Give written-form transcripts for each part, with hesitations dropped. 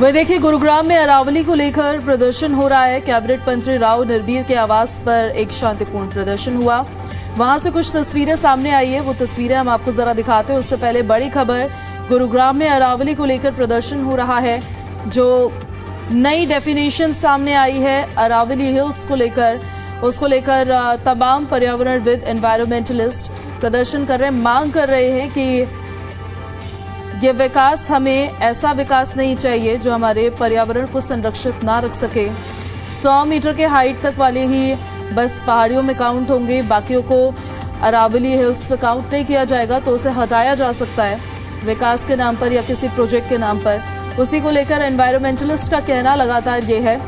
वह देखिए, गुरुग्राम में अरावली को लेकर प्रदर्शन हो रहा है। कैबिनेट मंत्री राव नरबीर के आवास पर एक शांतिपूर्ण प्रदर्शन हुआ। वहां से कुछ तस्वीरें सामने आई है, वो तस्वीरें हम आपको जरा दिखाते हैं। उससे पहले बड़ी खबर, गुरुग्राम में अरावली को लेकर प्रदर्शन हो रहा है। जो नई डेफिनेशन सामने आई है अरावली हिल्स को लेकर, उसको लेकर तमाम पर्यावरणविद, एनवायरमेंटलिस्ट प्रदर्शन कर रहे हैं, मांग कर रहे हैं कि ये विकास, हमें ऐसा विकास नहीं चाहिए जो हमारे पर्यावरण को संरक्षित ना रख सके। 100 मीटर के हाइट तक वाले ही बस पहाड़ियों में काउंट होंगे, बाकियों को अरावली हिल्स पे काउंट नहीं किया जाएगा, तो उसे हटाया जा सकता है विकास के नाम पर या किसी प्रोजेक्ट के नाम पर। उसी को लेकर एनवायरमेंटलिस्ट का कहना लगातार ये है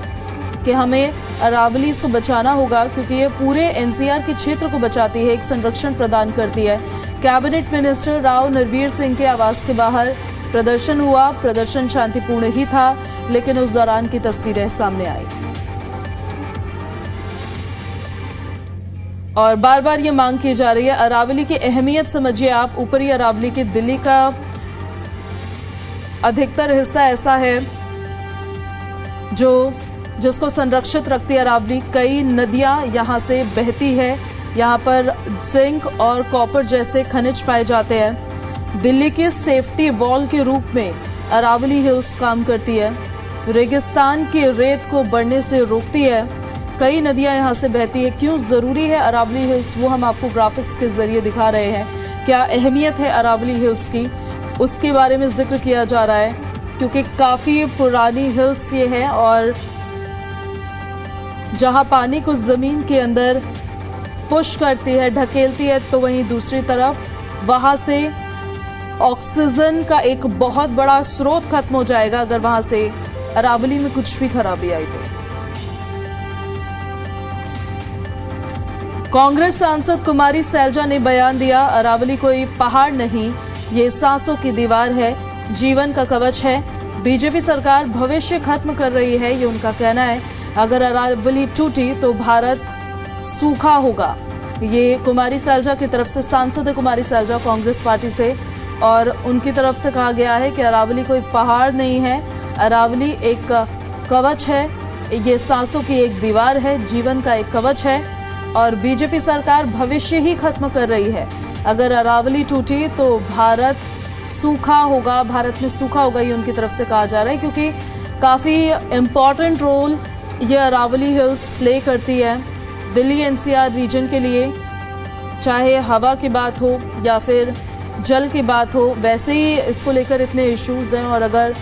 कि हमें अरावली को बचाना होगा, क्योंकि ये पूरे एनसीआर के क्षेत्र को बचाती है, एक संरक्षण प्रदान करती है। कैबिनेट मिनिस्टर राव नरबीर सिंह के आवास के बाहर प्रदर्शन हुआ। प्रदर्शन शांतिपूर्ण ही था, लेकिन उस दौरान की तस्वीरें सामने आई और बार बार ये मांग की जा रही है। अरावली की अहमियत समझिए आप। ऊपरी अरावली की दिल्ली का अधिकतर हिस्सा ऐसा है जिसको संरक्षित रखती है अरावली। कई नदियां यहां से बहती है, यहाँ पर जिंक और कॉपर जैसे खनिज पाए जाते हैं। दिल्ली के सेफ्टी वॉल के रूप में अरावली हिल्स काम करती है। रेगिस्तान की रेत को बढ़ने से रोकती है। कई नदियां यहाँ से बहती है। क्यों ज़रूरी है अरावली हिल्स, वो हम आपको ग्राफिक्स के जरिए दिखा रहे हैं। क्या अहमियत है अरावली हिल्स की, उसके बारे में जिक्र किया जा रहा है, क्योंकि काफ़ी पुरानी हिल्स ये है और जहाँ पानी को ज़मीन के अंदर पुश करती है, ढकेलती है, तो वहीं दूसरी तरफ वहां से ऑक्सीजन का एक बहुत बड़ा स्रोत खत्म हो जाएगा अगर वहां से अरावली में कुछ भी खराबी आई तो। कांग्रेस सांसद कुमारी सैलजा ने बयान दिया, अरावली कोई पहाड़ नहीं, ये सांसों की दीवार है, जीवन का कवच है। बीजेपी सरकार भविष्य खत्म कर रही है, ये उनका कहना है। अगर अरावली टूटी तो भारत सूखा होगा। ये कुमारी सैलजा की तरफ से, सांसद है कुमारी सैलजा कांग्रेस पार्टी से, और उनकी तरफ से कहा गया है कि अरावली कोई पहाड़ नहीं है, अरावली एक कवच है, ये सांसों की एक दीवार है, जीवन का एक कवच है। और बीजेपी सरकार भविष्य ही खत्म कर रही है। अगर अरावली टूटी तो भारत सूखा होगा, भारत में सूखा होगा, ये उनकी तरफ से कहा जा रहा है, क्योंकि काफ़ी इम्पॉर्टेंट रोल ये अरावली हिल्स प्ले करती है दिल्ली एनसीआर रीजन के लिए। चाहे हवा की बात हो या फिर जल की बात हो, वैसे ही इसको लेकर इतने इश्यूज हैं। और अगर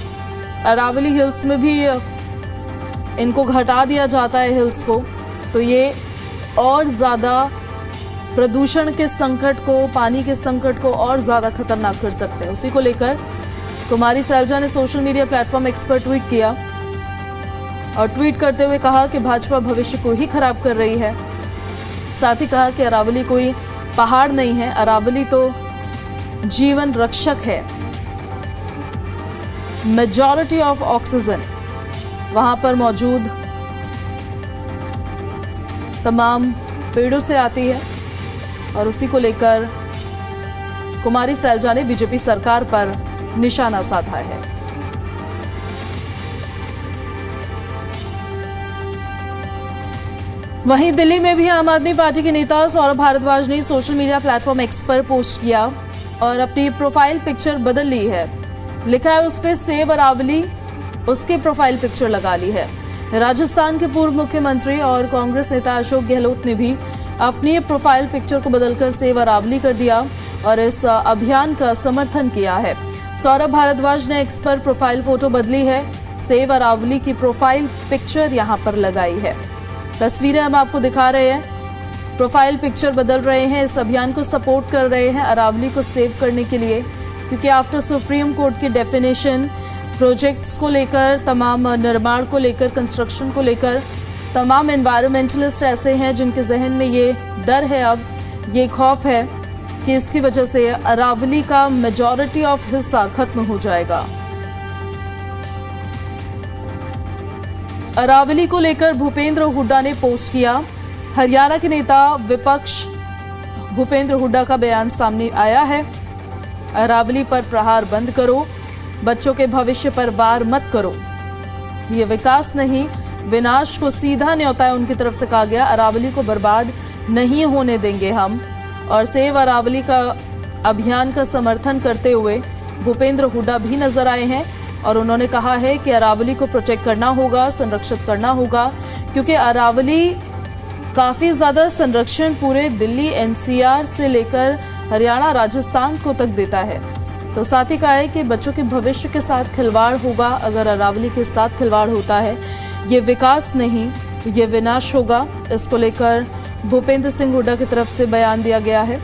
अरावली हिल्स में भी इनको घटा दिया जाता है हिल्स को, तो ये और ज़्यादा प्रदूषण के संकट को, पानी के संकट को और ज़्यादा खतरनाक कर सकते हैं। उसी को लेकर कुमारी सैलजा ने सोशल मीडिया प्लेटफॉर्म एक्स पर ट्वीट किया और ट्वीट करते हुए कहा कि भाजपा भविष्य को ही खराब कर रही है। साथ ही कहा कि अरावली कोई पहाड़ नहीं है, अरावली तो जीवन रक्षक है। मेजॉरिटी ऑफ ऑक्सीजन वहां पर मौजूद तमाम पेड़ों से आती है। और उसी को लेकर कुमारी सैलजा ने बीजेपी सरकार पर निशाना साधा है। वहीं दिल्ली में भी आम आदमी पार्टी के नेता सौरभ भारद्वाज ने सोशल मीडिया प्लेटफॉर्म एक्स पर पोस्ट किया और अपनी प्रोफाइल पिक्चर बदल ली है। लिखा है उस पे सेव अरावली, उसकी प्रोफाइल पिक्चर लगा ली है। राजस्थान के पूर्व मुख्यमंत्री और कांग्रेस नेता अशोक गहलोत ने भी अपनी प्रोफाइल पिक्चर को बदलकर सेव अरावली कर दिया और इस अभियान का समर्थन किया है। सौरभ भारद्वाज ने एक्स पर प्रोफाइल फोटो बदली है, सेव अरावली की प्रोफाइल पिक्चर यहां पर लगाई है। तस्वीरें हम आपको दिखा रहे हैं, प्रोफाइल पिक्चर बदल रहे हैं, इस अभियान को सपोर्ट कर रहे हैं अरावली को सेव करने के लिए, क्योंकि आफ्टर सुप्रीम कोर्ट की डेफिनेशन प्रोजेक्ट्स को लेकर, तमाम निर्माण को लेकर, कंस्ट्रक्शन को लेकर, तमाम एनवायरमेंटलिस्ट ऐसे हैं जिनके जहन में ये डर है, अब ये खौफ है कि इसकी वजह से अरावली का मेजॉरिटी ऑफ हिस्सा खत्म हो जाएगा। अरावली को लेकर भूपेंद्र हुड्डा ने पोस्ट किया। हरियाणा के नेता विपक्ष भूपेंद्र हुड्डा का बयान सामने आया है। अरावली पर प्रहार बंद करो, बच्चों के भविष्य पर वार मत करो। ये विकास नहीं विनाश को सीधा न्योता है उनकी तरफ से कहा गया। अरावली को बर्बाद नहीं होने देंगे हम। और सेव अरावली का अभियान का समर्थन करते हुए भूपेंद्र हुड्डा भी नजर आए हैं और उन्होंने कहा है कि अरावली को प्रोटेक्ट करना होगा, संरक्षित करना होगा, क्योंकि अरावली काफ़ी ज़्यादा संरक्षण पूरे दिल्ली एनसीआर से लेकर हरियाणा राजस्थान को तक देता है। तो साथ ही कहा है कि बच्चों के भविष्य के साथ खिलवाड़ होगा अगर अरावली के साथ खिलवाड़ होता है। ये विकास नहीं ये विनाश होगा। इसको लेकर भूपेंद्र सिंह हुड्डा की तरफ से बयान दिया गया है।